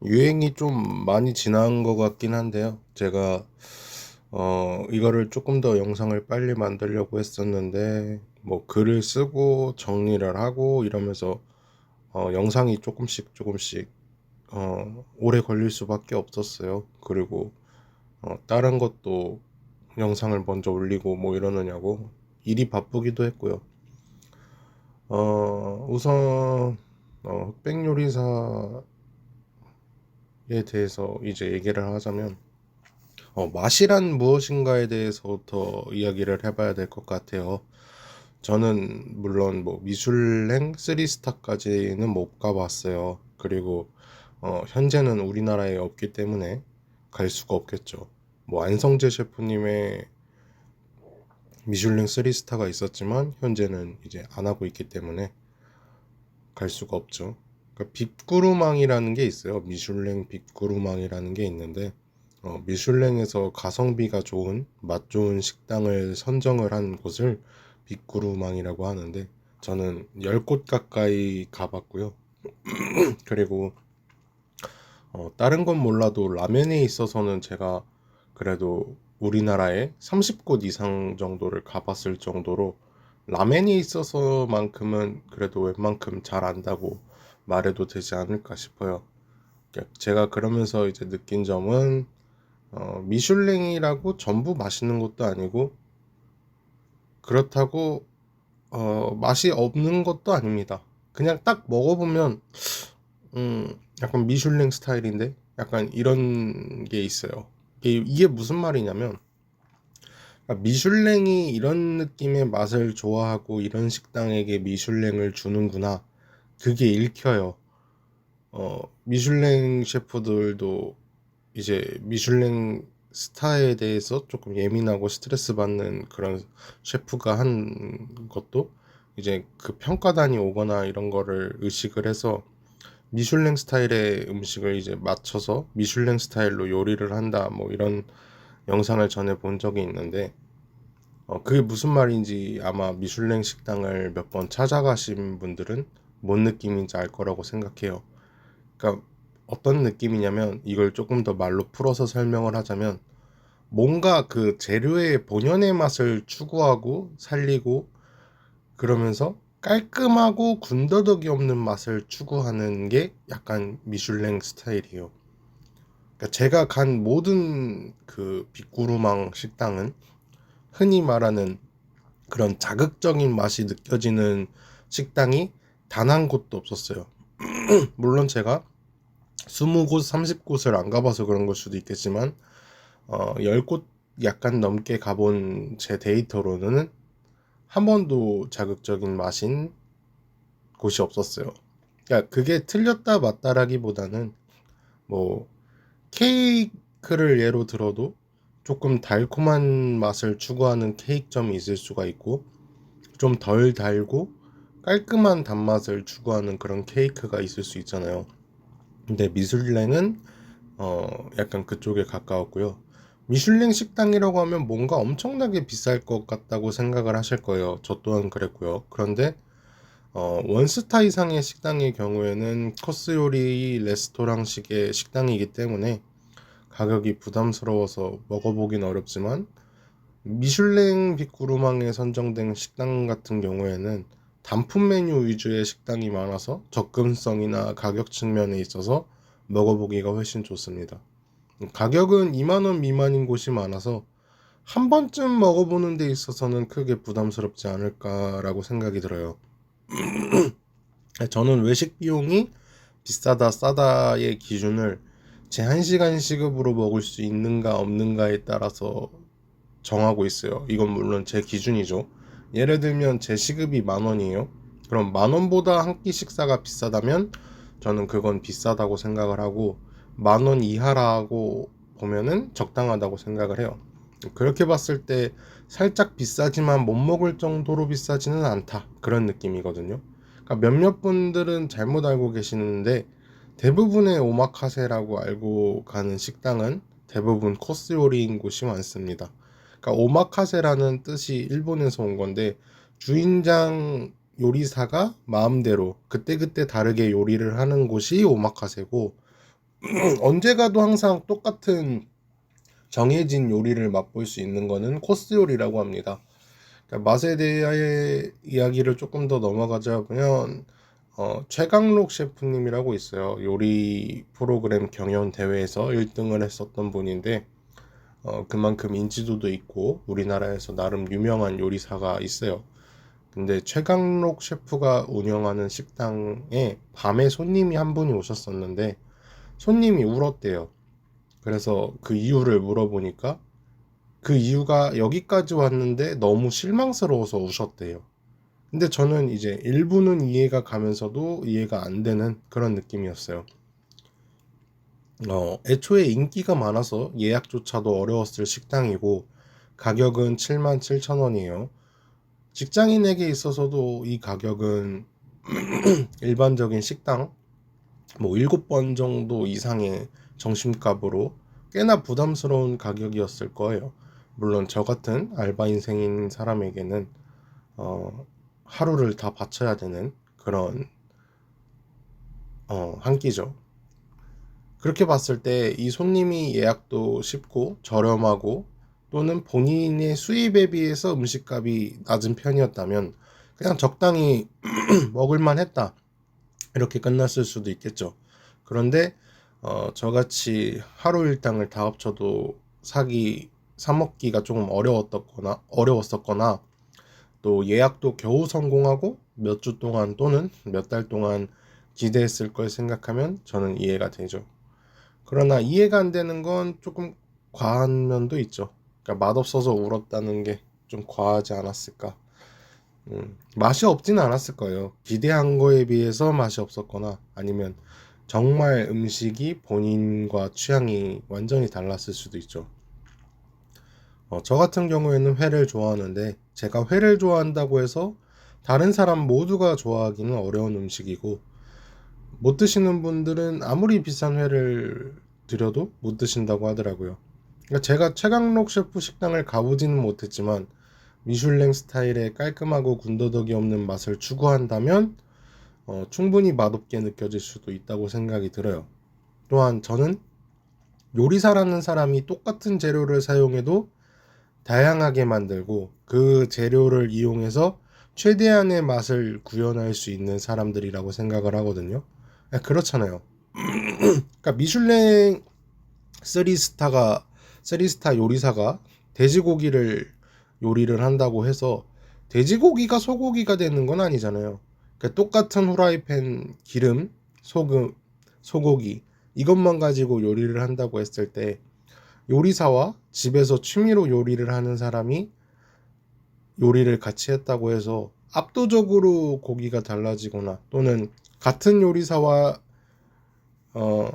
유행이 좀 많이 지난 것 같긴 한데요. 제가 이거를 조금 더 영상을 빨리 만들려고 했었는데 뭐 글을 쓰고 정리를 하고 이러면서 영상이 조금씩 오래 걸릴 수밖에 없었어요. 그리고 다른 것도 영상을 먼저 올리고 뭐 이러느냐고 일이 바쁘기도 했고요. 우선 흑백 요리사에 대해서 이제 얘기를 하자면 맛이란 무엇인가에 대해서 더 이야기를 해봐야 될 것 같아요. 저는 물론 뭐 미슐랭 3스타까지는 못 가봤어요. 그리고 현재는 우리나라에 없기 때문에 갈 수가 없겠죠. 뭐 안성재 셰프님의 미슐랭 3스타가 있었지만 현재는 이제 안 하고 있기 때문에 갈 수가 없죠. 그러니까 빅구루망이라는 게 있어요. 미슐랭 빅구루망이라는 게 있는데 미슐랭에서 가성비가 좋은 맛 좋은 식당을 선정을 한 곳을 빅구루망이라고 하는데 저는 10곳 가까이 가봤고요. 그리고 다른 건 몰라도 라멘에 있어서는 제가 그래도 우리나라에 30곳 이상 정도를 가봤을 정도로 라멘에 있어서만큼은 그래도 웬만큼 잘 안다고 말해도 되지 않을까 싶어요. 그러니까 제가 그러면서 이제 느낀 점은 미슐랭이라고 전부 맛있는 것도 아니고 그렇다고 맛이 없는 것도 아닙니다. 그냥 딱 먹어보면 약간 미슐랭 스타일인데 약간 이런 게 있어요. 이게 무슨 말이냐면 미슐랭이 이런 느낌의 맛을 좋아하고 이런 식당에게 미슐랭을 주는구나. 그게 읽혀요. 미슐랭 셰프들도 이제 미슐랭 스타에 대해서 조금 예민하고 스트레스 받는 그런 셰프가 한 것도 이제 그 평가단이 오거나 이런 거를 의식을 해서 미슐랭 스타일의 음식을 이제 맞춰서 미슐랭 스타일로 요리를 한다 뭐 이런 영상을 전에 본 적이 있는데 그게 무슨 말인지 아마 미슐랭 식당을 몇 번 찾아가신 분들은 뭔 느낌인지 알 거라고 생각해요. 그러니까 어떤 느낌이냐면 이걸 조금 더 말로 풀어서 설명을 하자면 뭔가 그 재료의 본연의 맛을 추구하고 살리고 그러면서 깔끔하고 군더더기 없는 맛을 추구하는 게 약간 미슐랭 스타일이에요. 그러니까 제가 간 모든 그 빅구루망 식당은 흔히 말하는 그런 자극적인 맛이 느껴지는 식당이 단 한 곳도 없었어요. 물론 제가 20곳, 30곳을 안 가봐서 그런 걸 수도 있겠지만 10곳 약간 넘게 가본 제 데이터로는 한 번도 자극적인 맛인 곳이 없었어요. 그러니까 그게 틀렸다 맞다라기보다는 뭐 케이크를 예로 들어도 조금 달콤한 맛을 추구하는 케이크점이 있을 수가 있고 좀 덜 달고 깔끔한 단맛을 추구하는 그런 케이크가 있을 수 있잖아요. 근데 미슐랭은 약간 그쪽에 가까웠고요. 미슐랭 식당이라고 하면 뭔가 엄청나게 비쌀 것 같다고 생각을 하실 거예요. 저 또한 그랬고요. 그런데 원스타 이상의 식당의 경우에는 코스 요리 레스토랑식의 식당이기 때문에 가격이 부담스러워서 먹어보긴 어렵지만 미슐랭 빅구르망에 선정된 식당 같은 경우에는 단품 메뉴 위주의 식당이 많아서 접근성이나 가격 측면에 있어서 먹어보기가 훨씬 좋습니다. 가격은 2만 원 미만인 곳이 많아서 한 번쯤 먹어보는 데 있어서는 크게 부담스럽지 않을까라고 생각이 들어요. 저는 외식 비용이 비싸다 싸다의 기준을 제 1시간 시급으로 먹을 수 있는가 없는가에 따라서 정하고 있어요. 이건 물론 제 기준이죠. 예를 들면 제 시급이 10,000원이에요. 그럼 10,000원보다 한 끼 식사가 비싸다면 저는 그건 비싸다고 생각을 하고 10,000원 이하라고 보면은 적당하다고 생각을 해요. 그렇게 봤을 때 살짝 비싸지만 못 먹을 정도로 비싸지는 않다. 그런 느낌이거든요. 그러니까 몇몇 분들은 잘못 알고 계시는데 대부분의 오마카세라고 알고 가는 식당은 대부분 코스 요리인 곳이 많습니다. 그러니까 오마카세라는 뜻이 일본에서 온 건데 주인장 요리사가 마음대로 그때그때 다르게 요리를 하는 곳이 오마카세고 언제 가도 항상 똑같은 정해진 요리를 맛볼 수 있는 거는 코스 요리라고 합니다. 그러니까 맛에 대해 이야기를 조금 더 넘어가자면 최강록 셰프님이라고 있어요. 요리 프로그램 경연 대회에서 1등을 했었던 분인데 그만큼 인지도도 있고 우리나라에서 나름 유명한 요리사가 있어요. 근데 최강록 셰프가 운영하는 식당에 밤에 손님이 한 분이 오셨었는데 손님이 울었대요. 그래서 그 이유를 물어보니까 그 이유가 여기까지 왔는데 너무 실망스러워서 우셨대요. 근데 저는 이제 일부는 이해가 가면서도 이해가 안 되는 그런 느낌이었어요. 애초에 인기가 많아서 예약조차도 어려웠을 식당이고 가격은 77,000원이에요. 직장인에게 있어서도 이 가격은 일반적인 식당 뭐 7번 정도 이상의 점심값으로 꽤나 부담스러운 가격이었을 거예요. 물론 저 같은 알바 인생인 사람에게는 하루를 다 바쳐야 되는 그런 한 끼죠. 그렇게 봤을 때 이 손님이 예약도 쉽고 저렴하고 또는 본인의 수입에 비해서 음식값이 낮은 편이었다면 그냥 적당히 먹을만 했다. 이렇게 끝났을 수도 있겠죠. 그런데 저같이 하루 일당을 다 합쳐도 사 먹기가 조금 어려웠었거나 또 예약도 겨우 성공하고 몇 주 동안 또는 몇 달 동안 기대했을 걸 생각하면 저는 이해가 되죠. 그러나 이해가 안 되는 건 조금 과한 면도 있죠. 그러니까 맛없어서 울었다는 게 좀 과하지 않았을까. 맛이 없지는 않았을 거예요. 기대한 거에 비해서 맛이 없었거나 아니면 정말 음식이 본인과 취향이 완전히 달랐을 수도 있죠. 저 같은 경우에는 회를 좋아하는데 제가 회를 좋아한다고 해서 다른 사람 모두가 좋아하기는 어려운 음식이고 못 드시는 분들은 아무리 비싼 회를 드려도 못 드신다고 하더라고요. 그러니까 제가 최강록 셰프 식당을 가보지는 못했지만 미슐랭 스타일의 깔끔하고 군더더기 없는 맛을 추구한다면 충분히 맛없게 느껴질 수도 있다고 생각이 들어요. 또한 저는 요리사라는 사람이 똑같은 재료를 사용해도 다양하게 만들고 그 재료를 이용해서 최대한의 맛을 구현할 수 있는 사람들이라고 생각을 하거든요. 그렇잖아요. 그러니까 미슐랭 3스타 요리사가 돼지고기를 요리를 한다고 해서 돼지고기가 소고기가 되는 건 아니잖아요. 그러니까 똑같은 후라이팬 기름, 소금, 소고기 이것만 가지고 요리를 한다고 했을 때 요리사와 집에서 취미로 요리를 하는 사람이 요리를 같이 했다고 해서 압도적으로 고기가 달라지거나 또는 같은 요리사와 어,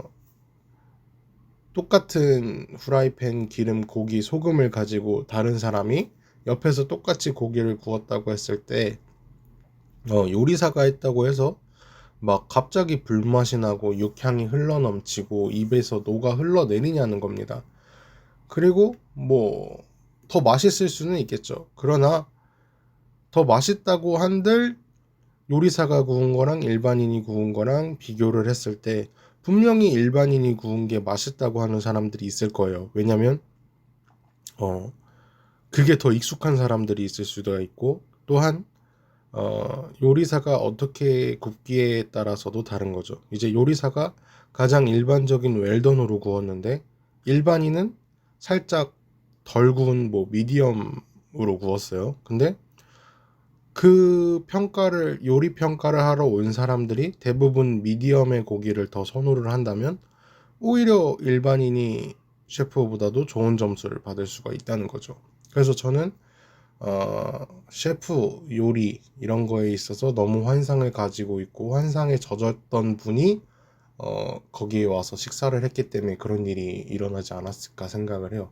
똑같은 후라이팬 기름, 고기, 소금을 가지고 다른 사람이 옆에서 똑같이 고기를 구웠다고 했을 때 요리사가 했다고 해서 막 갑자기 불맛이 나고 육향이 흘러넘치고 입에서 녹아 흘러내리냐는 겁니다. 그리고 뭐 더 맛있을 수는 있겠죠. 그러나 더 맛있다고 한들 요리사가 구운 거랑 일반인이 구운 거랑 비교를 했을 때 분명히 일반인이 구운 게 맛있다고 하는 사람들이 있을 거예요. 왜냐면 어 그게 더 익숙한 사람들이 있을 수도 있고 또한 요리사가 어떻게 굽기에 따라서도 다른 거죠. 이제 요리사가 가장 일반적인 웰던으로 구웠는데 일반인은 살짝 덜 구운 뭐 미디엄으로 구웠어요. 근데 그 요리 평가를 하러 온 사람들이 대부분 미디엄의 고기를 더 선호를 한다면 오히려 일반인이 셰프보다도 좋은 점수를 받을 수가 있다는 거죠. 그래서 저는 셰프 요리 이런 거에 있어서 너무 환상을 가지고 있고 환상에 젖었던 분이 거기에 와서 식사를 했기 때문에 그런 일이 일어나지 않았을까 생각을 해요.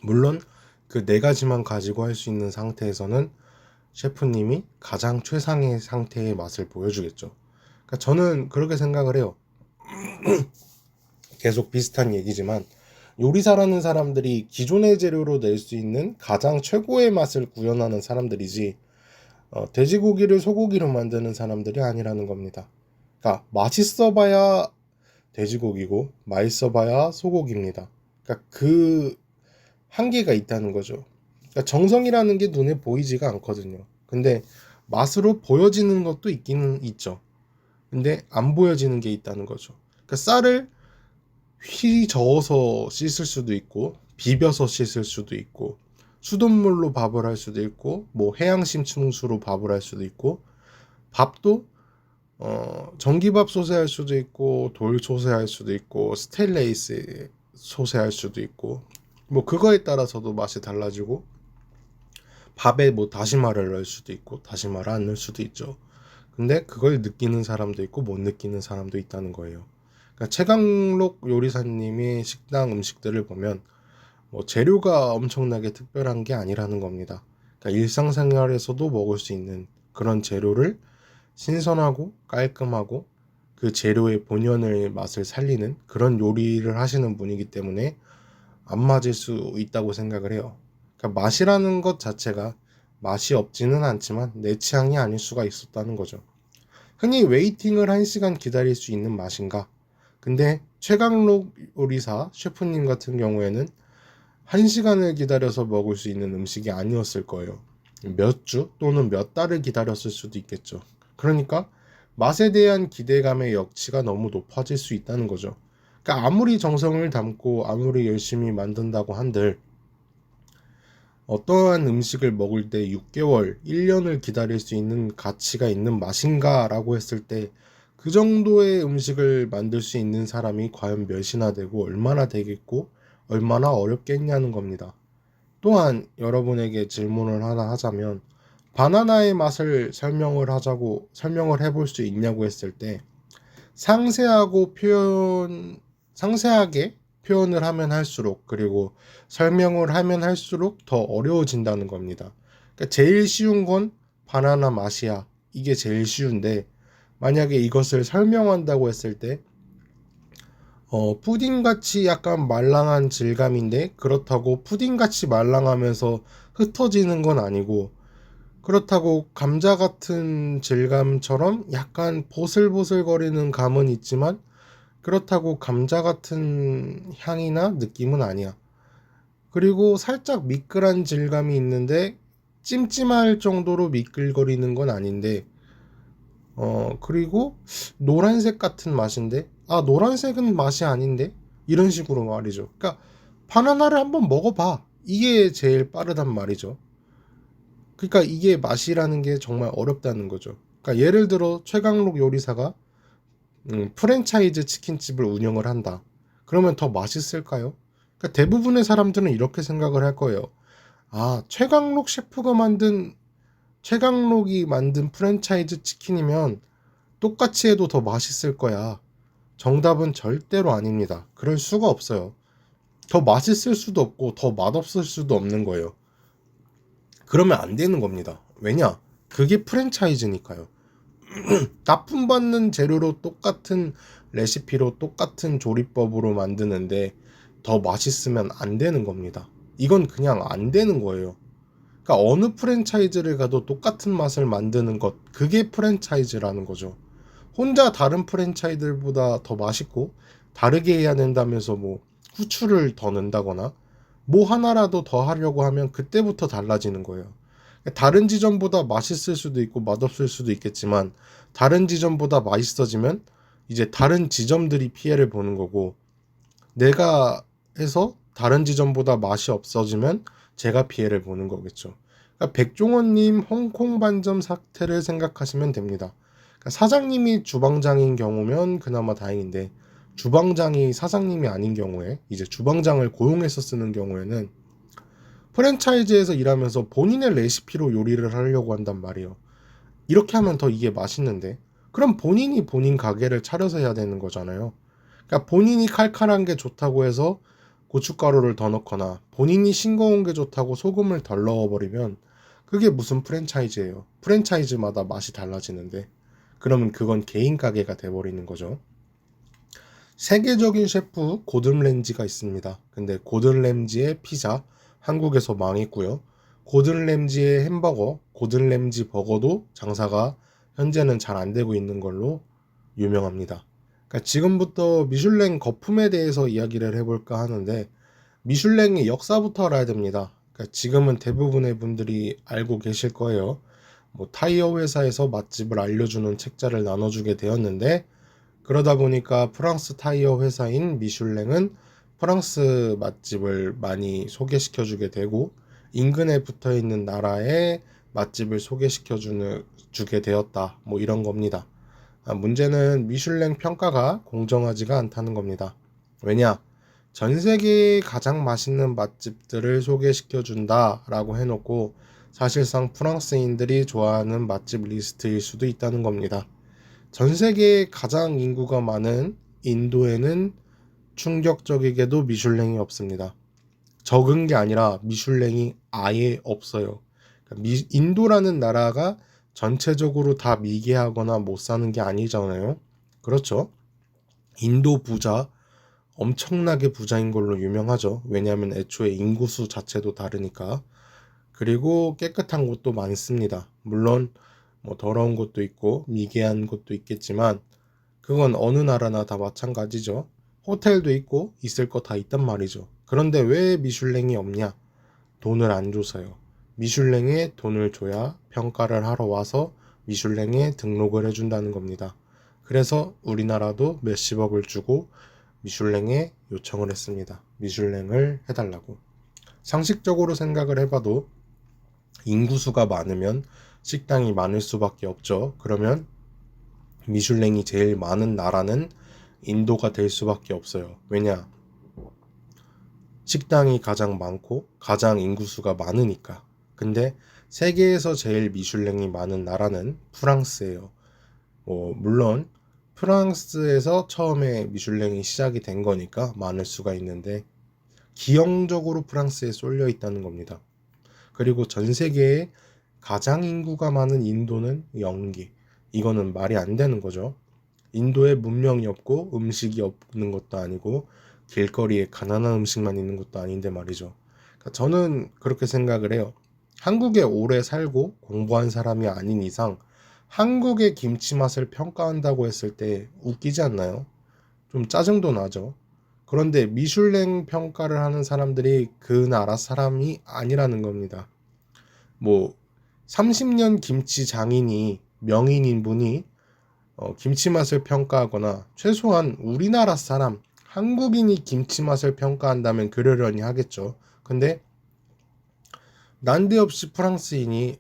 물론 그 네 가지만 가지고 할 수 있는 상태에서는 셰프님이 가장 최상의 상태의 맛을 보여주겠죠. 그러니까 저는 그렇게 생각을 해요. 계속 비슷한 얘기지만 요리사라는 사람들이 기존의 재료로 낼 수 있는 가장 최고의 맛을 구현하는 사람들이지 돼지고기를 소고기로 만드는 사람들이 아니라는 겁니다. 그러니까 맛있어 봐야 돼지고기고 맛있어봐야 소고기입니다. 그러니까 그 한계가 있다는 거죠. 그러니까 정성이라는 게 눈에 보이지가 않거든요. 근데 맛으로 보여지는 것도 있기는 있죠. 근데 안 보여지는 게 있다는 거죠. 그러니까 쌀을 휘 저어서 씻을 수도 있고 비벼서 씻을 수도 있고 수돗물로 밥을 할 수도 있고 뭐 해양심층수로 밥을 할 수도 있고 밥도 전기밥 소세할 수도 있고 돌 소세할 수도 있고 스테인레스 소세할 수도 있고 뭐 그거에 따라서도 맛이 달라지고 밥에 뭐 다시마를 넣을 수도 있고 다시마를 안 넣을 수도 있죠. 근데 그걸 느끼는 사람도 있고 못 느끼는 사람도 있다는 거예요. 그러니까 최강록 요리사님의 식당 음식들을 보면 뭐 재료가 엄청나게 특별한 게 아니라는 겁니다. 그러니까 일상생활에서도 먹을 수 있는 그런 재료를 신선하고 깔끔하고 그 재료의 본연의 맛을 살리는 그런 요리를 하시는 분이기 때문에 안 맞을 수 있다고 생각을 해요. 그러니까 맛이라는 것 자체가 맛이 없지는 않지만 내 취향이 아닐 수가 있었다는 거죠. 흔히 웨이팅을 1시간 기다릴 수 있는 맛인가? 근데 최강록 요리사 셰프님 같은 경우에는 1시간을 기다려서 먹을 수 있는 음식이 아니었을 거예요. 몇 주 또는 몇 달을 기다렸을 수도 있겠죠. 그러니까 맛에 대한 기대감의 역치가 너무 높아질 수 있다는 거죠. 그러니까 아무리 정성을 담고 아무리 열심히 만든다고 한들 어떠한 음식을 먹을 때 6개월, 1년을 기다릴 수 있는 가치가 있는 맛인가 라고 했을 때 그 정도의 음식을 만들 수 있는 사람이 과연 몇이나 되고 얼마나 되겠고 얼마나 어렵겠냐는 겁니다. 또한 여러분에게 질문을 하나 하자면 바나나의 맛을 설명을 해볼 수 있냐고 했을 때 상세하게 표현을 하면 할수록 그리고 설명을 하면 할수록 더 어려워진다는 겁니다. 그러니까 제일 쉬운 건 바나나 맛이야. 이게 제일 쉬운데 만약에 이것을 설명한다고 했을 때 푸딩같이 약간 말랑한 질감인데 그렇다고 푸딩같이 말랑하면서 흩어지는 건 아니고 그렇다고 감자 같은 질감처럼 약간 보슬보슬거리는 감은 있지만 그렇다고 감자 같은 향이나 느낌은 아니야. 그리고 살짝 미끌한 질감이 있는데 찜찜할 정도로 미끌거리는 건 아닌데 그리고 노란색 같은 맛인데 노란색은 맛이 아닌데 이런 식으로 말이죠. 그러니까 바나나를 한번 먹어봐. 이게 제일 빠르단 말이죠. 그러니까 이게 맛이라는 게 정말 어렵다는 거죠. 그러니까 예를 들어 최강록 요리사가 프랜차이즈 치킨집을 운영을 한다. 그러면 더 맛있을까요? 그러니까 대부분의 사람들은 이렇게 생각을 할 거예요. 최강록이 만든 프랜차이즈 치킨이면 똑같이 해도 더 맛있을 거야. 정답은 절대로 아닙니다. 그럴 수가 없어요. 더 맛있을 수도 없고 더 맛없을 수도 없는 거예요. 그러면 안 되는 겁니다. 왜냐? 그게 프랜차이즈니까요. 납품받는 재료로 똑같은 레시피로 똑같은 조리법으로 만드는데 더 맛있으면 안 되는 겁니다. 이건 그냥 안 되는 거예요. 그러니까 어느 프랜차이즈를 가도 똑같은 맛을 만드는 것, 그게 프랜차이즈라는 거죠. 혼자 다른 프랜차이즈들보다 더 맛있고 다르게 해야 된다면서 뭐 후추를 더 넣는다거나 뭐 하나라도 더 하려고 하면 그때부터 달라지는 거예요. 다른 지점보다 맛있을 수도 있고 맛없을 수도 있겠지만 다른 지점보다 맛있어지면 이제 다른 지점들이 피해를 보는 거고 내가 해서 다른 지점보다 맛이 없어지면 제가 피해를 보는 거겠죠. 그러니까 백종원님 홍콩 반점 사태를 생각하시면 됩니다. 그러니까 사장님이 주방장인 경우면 그나마 다행인데 주방장이 사장님이 아닌 경우에 이제 주방장을 고용해서 쓰는 경우에는 프랜차이즈에서 일하면서 본인의 레시피로 요리를 하려고 한단 말이에요. 이렇게 하면 더 이게 맛있는데 그럼 본인이 본인 가게를 차려서 해야 되는 거잖아요. 그러니까 본인이 칼칼한 게 좋다고 해서 고춧가루를 더 넣거나 본인이 싱거운 게 좋다고 소금을 덜 넣어버리면 그게 무슨 프랜차이즈예요. 프랜차이즈마다 맛이 달라지는데 그러면 그건 개인 가게가 돼버리는 거죠. 세계적인 셰프 고든 램지가 있습니다. 근데 고든 램지의 피자 한국에서 망했고요. 고든 램지의 햄버거, 고든 램지 버거도 장사가 현재는 잘 안 되고 있는 걸로 유명합니다. 그러니까 지금부터 미슐랭 거품에 대해서 이야기를 해볼까 하는데, 미슐랭의 역사부터 알아야 됩니다. 그러니까 지금은 대부분의 분들이 알고 계실 거예요. 뭐 타이어 회사에서 맛집을 알려주는 책자를 나눠주게 되었는데, 그러다 보니까 프랑스 타이어 회사인 미슐랭은 프랑스 맛집을 많이 소개시켜주게 되고, 인근에 붙어 있는 나라의 맛집을 주게 되었다. 뭐 이런 겁니다. 문제는 미슐랭 평가가 공정하지가 않다는 겁니다. 왜냐? 전 세계의 가장 맛있는 맛집들을 소개시켜 준다라고 해놓고 사실상 프랑스인들이 좋아하는 맛집 리스트일 수도 있다는 겁니다. 전 세계에 가장 인구가 많은 인도에는 충격적이게도 미슐랭이 없습니다. 적은 게 아니라 미슐랭이 아예 없어요. 그러니까 인도라는 나라가 전체적으로 다 미개하거나 못 사는 게 아니잖아요. 그렇죠? 인도 부자 엄청나게 부자인 걸로 유명하죠. 왜냐하면 애초에 인구수 자체도 다르니까. 그리고 깨끗한 곳도 많습니다. 물론 뭐 더러운 곳도 있고 미개한 곳도 있겠지만 그건 어느 나라나 다 마찬가지죠. 호텔도 있고 있을 거 다 있단 말이죠. 그런데 왜 미슐랭이 없냐? 돈을 안 줘서요. 미슐랭에 돈을 줘야 평가를 하러 와서 미슐랭에 등록을 해준다는 겁니다. 그래서 우리나라도 몇십억을 주고 미슐랭에 요청을 했습니다. 미슐랭을 해달라고. 상식적으로 생각을 해봐도 인구수가 많으면 식당이 많을 수밖에 없죠. 그러면 미슐랭이 제일 많은 나라는 인도가 될 수밖에 없어요. 왜냐? 식당이 가장 많고 가장 인구수가 많으니까. 근데 세계에서 제일 미슐랭이 많은 나라는 프랑스예요. 물론 프랑스에서 처음에 미슐랭이 시작이 된 거니까 많을 수가 있는데 기형적으로 프랑스에 쏠려 있다는 겁니다. 그리고 전 세계에 가장 인구가 많은 인도는 0개. 이거는 말이 안 되는 거죠. 인도에 문명이 없고 음식이 없는 것도 아니고 길거리에 가난한 음식만 있는 것도 아닌데 말이죠. 그러니까 저는 그렇게 생각을 해요. 한국에 오래 살고 공부한 사람이 아닌 이상 한국의 김치 맛을 평가한다고 했을 때 웃기지 않나요? 좀 짜증도 나죠. 그런데 미슐랭 평가를 하는 사람들이 그 나라 사람이 아니라는 겁니다. 뭐 30년 김치 장인이 명인인 분이 김치 맛을 평가하거나 최소한 우리나라 사람 한국인이 김치 맛을 평가한다면 그러려니 하겠죠. 근데 난데없이 프랑스인이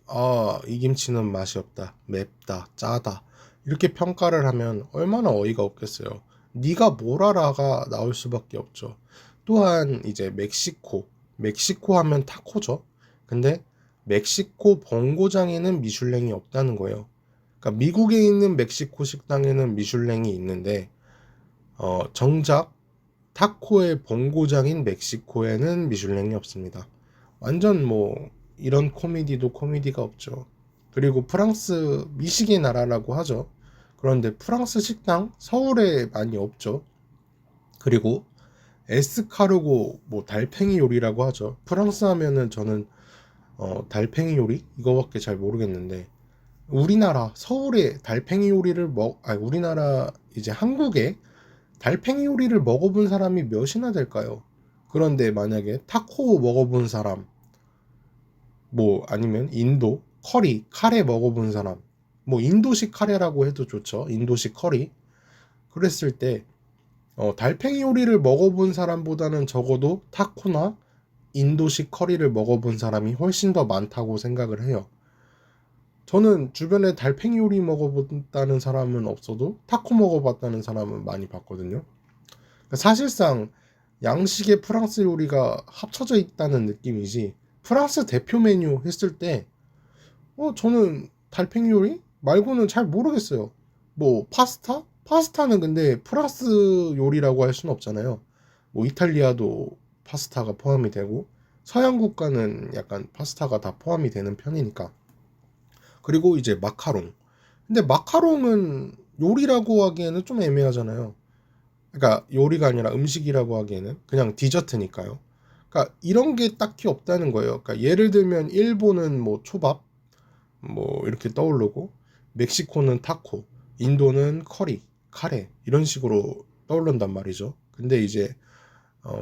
이 김치는 맛이 없다, 맵다, 짜다 이렇게 평가를 하면 얼마나 어이가 없겠어요. 네가 뭘 알아가 나올 수밖에 없죠. 또한 이제 멕시코 하면 타코죠. 근데 멕시코 본고장에는 미슐랭이 없다는 거예요. 그러니까 미국에 있는 멕시코 식당에는 미슐랭이 있는데 정작 타코의 본고장인 멕시코에는 미슐랭이 없습니다. 완전 뭐 이런 코미디도 코미디가 없죠. 그리고 프랑스 미식의 나라라고 하죠. 그런데 프랑스 식당 서울에 많이 없죠. 그리고 에스카르고 뭐 달팽이 요리라고 하죠. 프랑스 하면은 저는 달팽이 요리 이거밖에 잘 모르겠는데 우리나라 서울에 달팽이 요리를 우리나라 이제 한국에 달팽이 요리를 먹어본 사람이 몇이나 될까요? 그런데 만약에 타코 먹어본 사람, 뭐 아니면 인도 카레 먹어본 사람, 뭐 인도식 카레라고 해도 좋죠. 인도식 커리. 그랬을 때 달팽이 요리를 먹어본 사람보다는 적어도 타코나 인도식 커리를 먹어본 사람이 훨씬 더 많다고 생각을 해요. 저는 주변에 달팽이 요리 먹어봤다는 사람은 없어도 타코 먹어봤다는 사람은 많이 봤거든요. 사실상 양식의 프랑스 요리가 합쳐져 있다는 느낌이지 프랑스 대표 메뉴 했을 때 저는 달팽이 요리 말고는 잘 모르겠어요. 뭐 파스타? 파스타는 근데 프랑스 요리라고 할 수는 없잖아요. 뭐 이탈리아도 파스타가 포함이 되고 서양 국가는 약간 파스타가 다 포함이 되는 편이니까. 그리고 이제 마카롱. 근데 마카롱은 요리라고 하기에는 좀 애매하잖아요. 그러니까 요리가 아니라 음식이라고 하기에는 그냥 디저트니까요. 그러니까 이런 게 딱히 없다는 거예요. 그러니까 예를 들면 일본은 뭐 초밥 뭐 이렇게 떠오르고 멕시코는 타코, 인도는 커리. 카레 이런 식으로 떠오른단 말이죠. 근데 이제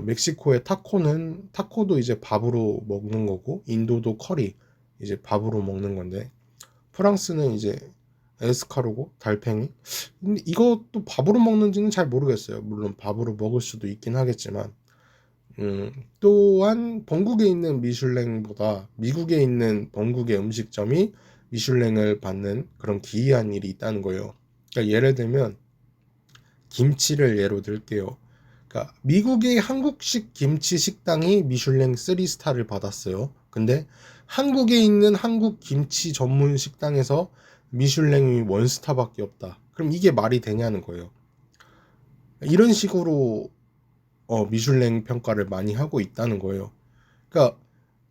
멕시코의 타코도 이제 밥으로 먹는 거고, 인도도 커리 이제 밥으로 먹는 건데, 프랑스는 이제 에스카르고 달팽이. 근데 이것도 밥으로 먹는지는 잘 모르겠어요. 물론 밥으로 먹을 수도 있긴 하겠지만, 또한 본국에 있는 미슐랭보다 미국에 있는 본국의 음식점이 미슐랭을 받는 그런 기이한 일이 있다는 거예요. 그러니까 예를 들면 김치를 예로 들게요. 그러니까 미국의 한국식 김치 식당이 미슐랭 3스타를 받았어요. 근데 한국에 있는 한국 김치 전문 식당에서 미슐랭이 1스타밖에 없다. 그럼 이게 말이 되냐는 거예요. 이런 식으로 미슐랭 평가를 많이 하고 있다는 거예요. 그러니까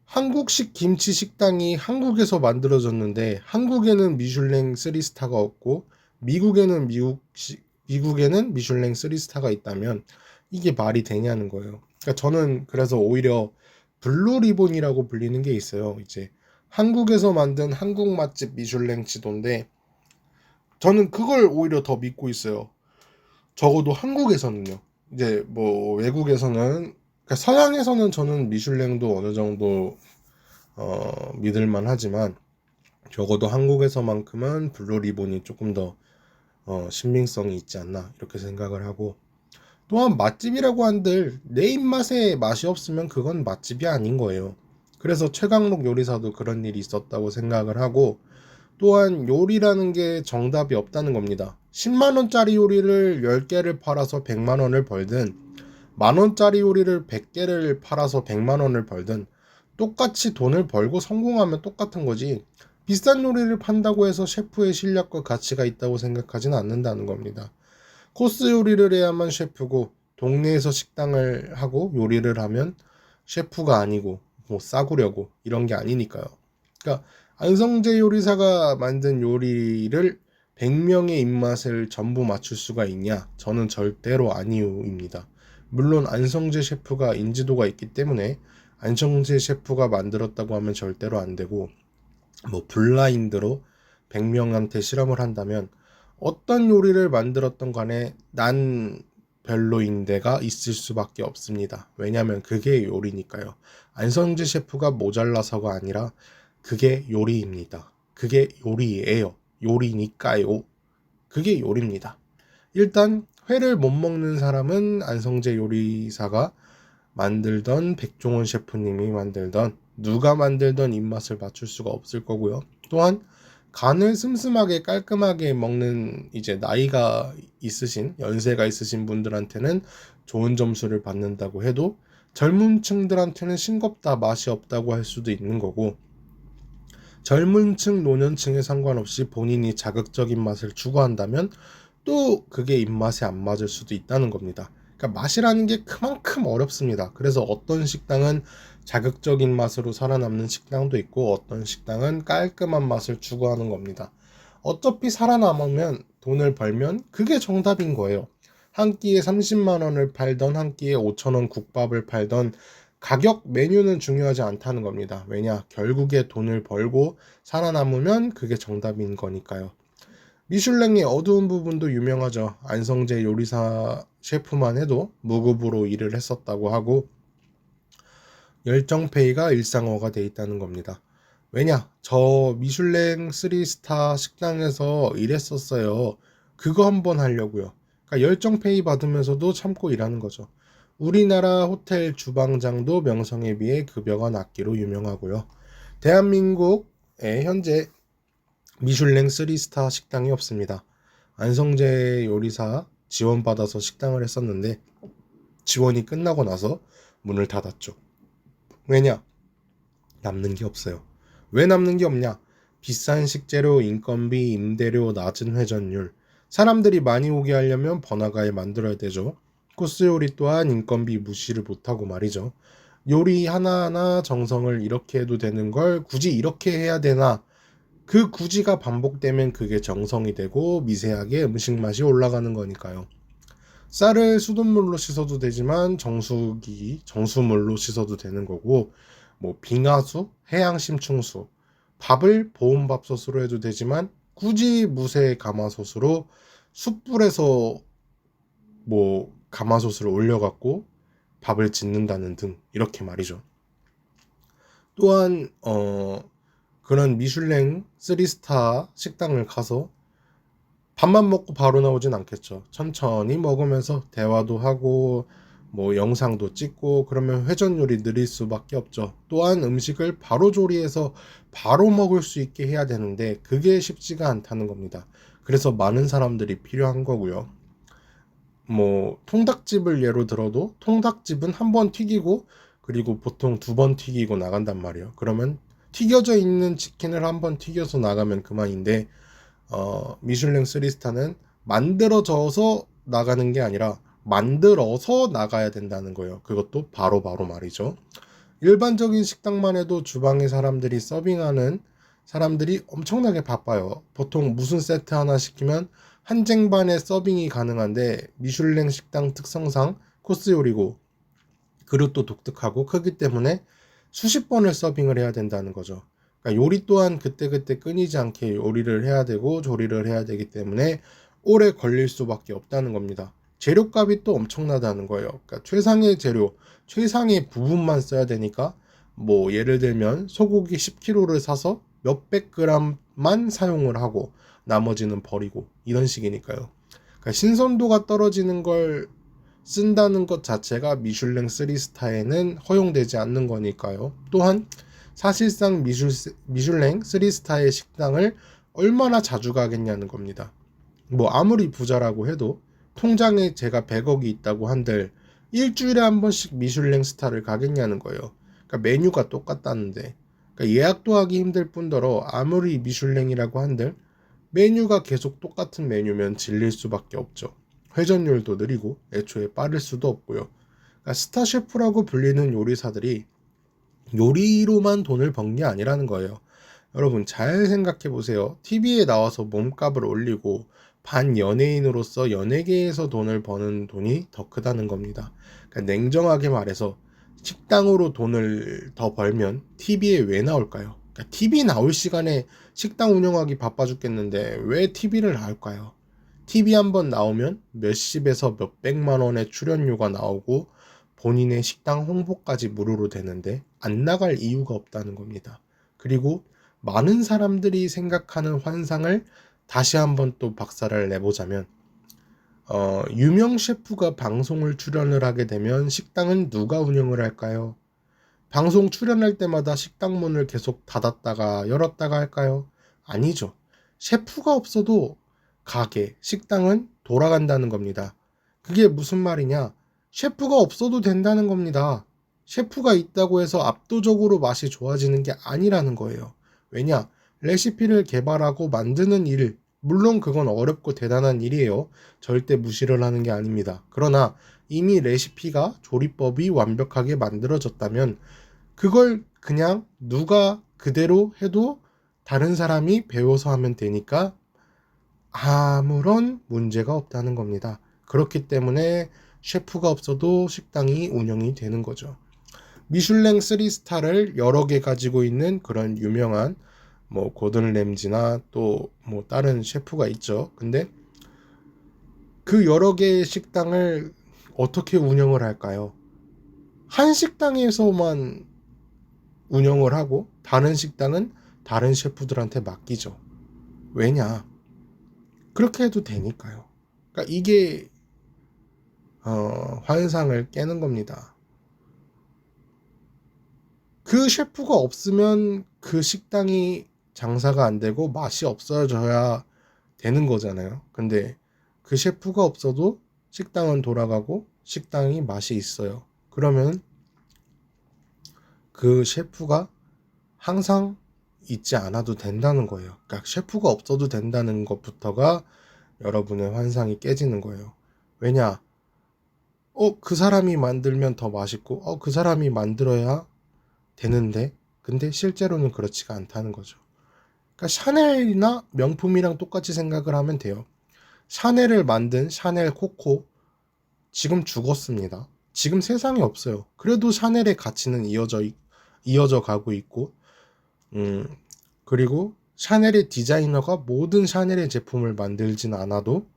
한국식 김치 식당이 한국에서 만들어졌는데 한국에는 미슐랭 3스타가 없고 미국에는 미슐랭 3스타가 있다면 이게 말이 되냐는 거예요. 그러니까 저는 그래서 오히려 블루 리본이라고 불리는 게 있어요. 이제 한국에서 만든 한국 맛집 미슐랭 지도인데 저는 그걸 오히려 더 믿고 있어요. 적어도 한국에서는요. 이제 뭐 외국에서는, 그러니까 서양에서는 저는 미슐랭도 어느 정도 믿을만 하지만 적어도 한국에서만큼은 블루 리본이 조금 더 신빙성이 있지 않나 이렇게 생각을 하고, 또한 맛집이라고 한들 내 입맛에 맛이 없으면 그건 맛집이 아닌 거예요. 그래서 최강록 요리사도 그런 일이 있었다고 생각을 하고, 또한 요리라는 게 정답이 없다는 겁니다. 10만원짜리 요리를 10개를 팔아서 100만원을 벌든 만원짜리 요리를 100개를 팔아서 100만원을 벌든 똑같이 돈을 벌고 성공하면 똑같은 거지, 비싼 요리를 판다고 해서 셰프의 실력과 가치가 있다고 생각하진 않는다는 겁니다. 코스 요리를 해야만 셰프고 동네에서 식당을 하고 요리를 하면 셰프가 아니고 뭐 싸구려고 이런 게 아니니까요. 그러니까 안성재 요리사가 만든 요리를 100명의 입맛을 전부 맞출 수가 있냐? 저는 절대로 아니오입니다. 물론 안성재 셰프가 인지도가 있기 때문에 안성재 셰프가 만들었다고 하면 절대로 안 되고, 뭐 블라인드로 100명한테 실험을 한다면 어떤 요리를 만들었던 간에 난 별로인 데가 있을 수밖에 없습니다. 왜냐하면 그게 요리니까요. 안성재 셰프가 모자라서가 아니라 그게 요리입니다. 그게 요리예요. 요리니까요. 그게 요리입니다. 일단 회를 못 먹는 사람은 안성재 요리사가 만들던 백종원 셰프님이 만들던 누가 만들던 입맛을 맞출 수가 없을 거고요. 또한 간을 슴슴하게 깔끔하게 먹는 이제 나이가 있으신, 연세가 있으신 분들한테는 좋은 점수를 받는다고 해도 젊은 층들한테는 싱겁다, 맛이 없다고 할 수도 있는 거고, 젊은 층, 노년층에 상관없이 본인이 자극적인 맛을 추구한다면 또 그게 입맛에 안 맞을 수도 있다는 겁니다. 그러니까 맛이라는 게 그만큼 어렵습니다. 그래서 어떤 식당은 자극적인 맛으로 살아남는 식당도 있고 어떤 식당은 깔끔한 맛을 추구하는 겁니다. 어차피 살아남으면 돈을 벌면 그게 정답인 거예요. 한 끼에 30만 원을 팔던 한 끼에 5천 원 국밥을 팔던 가격 메뉴는 중요하지 않다는 겁니다. 왜냐? 결국에 돈을 벌고 살아남으면 그게 정답인 거니까요. 미슐랭의 어두운 부분도 유명하죠. 안성재 요리사 셰프만 해도 무급으로 일을 했었다고 하고 열정페이가 일상어가 돼 있다는 겁니다. 왜냐? 저 미슐랭 3스타 식당에서 일했었어요. 그거 한번 하려고요. 그러니까 열정페이 받으면서도 참고 일하는 거죠. 우리나라 호텔 주방장도 명성에 비해 급여가 낮기로 유명하고요. 대한민국에 현재 미슐랭 3스타 식당이 없습니다. 안성재 요리사 지원받아서 식당을 했었는데 지원이 끝나고 나서 문을 닫았죠. 왜냐? 남는 게 없어요. 왜 남는 게 없냐? 비싼 식재료, 인건비, 임대료, 낮은 회전율. 사람들이 많이 오게 하려면 번화가에 만들어야 되죠. 코스 요리 또한 인건비 무시를 못하고 말이죠. 요리 하나하나 정성을 이렇게 해도 되는 걸 굳이 이렇게 해야 되나? 그 굳이가 반복되면 그게 정성이 되고 미세하게 음식 맛이 올라가는 거니까요. 쌀을 수돗물로 씻어도 되지만 정수물로 씻어도 되는 거고, 뭐 빙하수, 해양심층수, 밥을 보온밥솥으로 해도 되지만 굳이 무쇠 가마솥으로 숯불에서 뭐 가마솥을 올려갖고 밥을 짓는다는 등 이렇게 말이죠. 또한 그런 미슐랭 3스타 식당을 가서 밥만 먹고 바로 나오진 않겠죠. 천천히 먹으면서 대화도 하고 뭐 영상도 찍고 그러면 회전율이 느릴 수밖에 없죠. 또한 음식을 바로 조리해서 바로 먹을 수 있게 해야 되는데 그게 쉽지가 않다는 겁니다. 그래서 많은 사람들이 필요한 거고요. 뭐 통닭집을 예로 들어도 통닭집은 한 번 튀기고 그리고 보통 2번 튀기고 나간단 말이에요. 그러면 튀겨져 있는 치킨을 한 번 튀겨서 나가면 그만인데 미슐랭 3스타는 만들어져서 나가는 게 아니라 만들어서 나가야 된다는 거예요. 그것도 바로바로 말이죠. 일반적인 식당만 해도 주방에 사람들이 서빙하는 사람들이 엄청나게 바빠요. 보통 무슨 세트 하나 시키면 한 쟁반에 서빙이 가능한데 미슐랭 식당 특성상 코스 요리고 그릇도 독특하고 크기 때문에 수십 번을 서빙을 해야 된다는 거죠. 그러니까 요리 또한 그때그때 끊이지 않게 요리를 해야 되고 조리를 해야 되기 때문에 오래 걸릴 수밖에 없다는 겁니다. 재료값이 또 엄청나다는 거예요. 그러니까 최상의 재료, 최상의 부분만 써야 되니까 뭐 예를 들면 소고기 10kg를 사서 몇백 g만 사용을 하고 나머지는 버리고 이런 식이니까요. 그러니까 신선도가 떨어지는 걸 쓴다는 것 자체가 미슐랭 3스타에는 허용되지 않는 거니까요. 또한 사실상 미슐랭 3스타의 식당을 얼마나 자주 가겠냐는 겁니다. 뭐 아무리 부자라고 해도 통장에 제가 100억이 있다고 한들 일주일에 한 번씩 미슐랭 스타를 가겠냐는 거예요. 그러니까 메뉴가 똑같다는데 그러니까 예약도 하기 힘들 뿐더러 아무리 미슐랭이라고 한들 메뉴가 계속 똑같은 메뉴면 질릴 수밖에 없죠. 회전율도 느리고 애초에 빠를 수도 없고요. 그러니까 스타 셰프라고 불리는 요리사들이 요리로만 돈을 번 게 아니라는 거예요. 여러분 잘 생각해 보세요. TV에 나와서 몸값을 올리고 반 연예인으로서 연예계에서 돈을 버는 돈이 더 크다는 겁니다. 그러니까 냉정하게 말해서 식당으로 돈을 더 벌면 TV에 왜 나올까요? 그러니까 TV 나올 시간에 식당 운영하기 바빠 죽겠는데 왜 TV를 나올까요? TV 한번 나오면 몇십에서 몇백만 원의 출연료가 나오고 본인의 식당 홍보까지 무료로 되는데 안 나갈 이유가 없다는 겁니다. 그리고 많은 사람들이 생각하는 환상을 다시 한번 또 박살을 내보자면 유명 셰프가 방송을 출연을 하게 되면 식당은 누가 운영을 할까요? 방송 출연할 때마다 식당 문을 계속 닫았다가 열었다가 할까요? 아니죠. 셰프가 없어도 가게, 식당은 돌아간다는 겁니다. 그게 무슨 말이냐? 셰프가 없어도 된다는 겁니다. 셰프가 있다고 해서 압도적으로 맛이 좋아지는 게 아니라는 거예요. 왜냐? 레시피를 개발하고 만드는 일, 물론 그건 어렵고 대단한 일이에요. 절대 무시를 하는 게 아닙니다. 그러나 이미 레시피가 조리법이 완벽하게 만들어졌다면 그걸 그냥 누가 그대로 해도 다른 사람이 배워서 하면 되니까 아무런 문제가 없다는 겁니다. 그렇기 때문에 셰프가 없어도 식당이 운영이 되는 거죠. 미슐랭 3스타를 여러 개 가지고 있는 그런 유명한 뭐 고든 램지나 또 뭐 다른 셰프가 있죠. 근데 그 여러 개의 식당을 어떻게 운영을 할까요? 한 식당에서만 운영을 하고 다른 식당은 다른 셰프들한테 맡기죠. 왜냐? 그렇게 해도 되니까요. 그러니까 이게 환상을 깨는 겁니다. 그 셰프가 없으면 그 식당이 장사가 안 되고 맛이 없어져야 되는 거잖아요. 근데 그 셰프가 없어도 식당은 돌아가고 식당이 맛이 있어요. 그러면 그 셰프가 항상 있지 않아도 된다는 거예요. 그러니까 셰프가 없어도 된다는 것부터가 여러분의 환상이 깨지는 거예요. 왜냐? 그 사람이 만들면 더 맛있고, 그 사람이 만들어야 되는데, 근데 실제로는 그렇지가 않다는 거죠. 그러니까 샤넬이나 명품이랑 똑같이 생각을 하면 돼요. 샤넬을 만든 샤넬 코코, 지금 죽었습니다. 지금 세상에 없어요. 그래도 샤넬의 가치는 이어져 가고 있고, 그리고 샤넬의 디자이너가 모든 샤넬의 제품을 만들진 않아도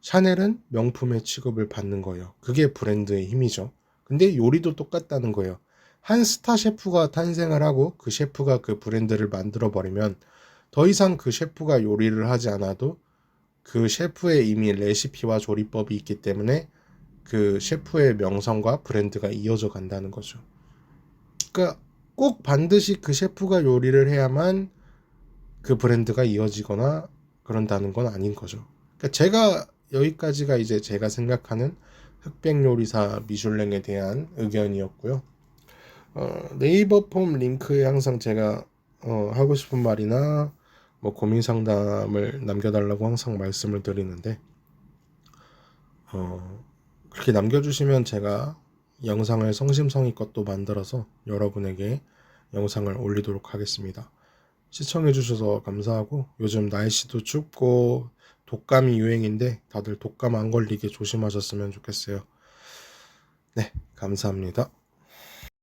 샤넬은 명품의 취급을 받는 거예요. 그게 브랜드의 힘이죠. 근데 요리도 똑같다는 거예요. 한 스타 셰프가 탄생을 하고 그 셰프가 그 브랜드를 만들어 버리면 더 이상 그 셰프가 요리를 하지 않아도 그 셰프의 이미 레시피와 조리법이 있기 때문에 그 셰프의 명성과 브랜드가 이어져 간다는 거죠. 그러니까 꼭 반드시 그 셰프가 요리를 해야만 그 브랜드가 이어지거나 그런다는 건 아닌 거죠. 그러니까 제가 여기까지가 이제 제가 생각하는 흑백 요리사 미슐랭에 대한 의견이었고요. 네이버 폼 링크에 항상 제가 하고 싶은 말이나 뭐 고민 상담을 남겨달라고 항상 말씀을 드리는데 그렇게 남겨주시면 제가 영상을 성심성의껏 또 만들어서 여러분에게 영상을 올리도록 하겠습니다. 시청해주셔서 감사하고 요즘 날씨도 춥고 독감이 유행인데 다들 독감 안 걸리게 조심하셨으면 좋겠어요. 네, 감사합니다.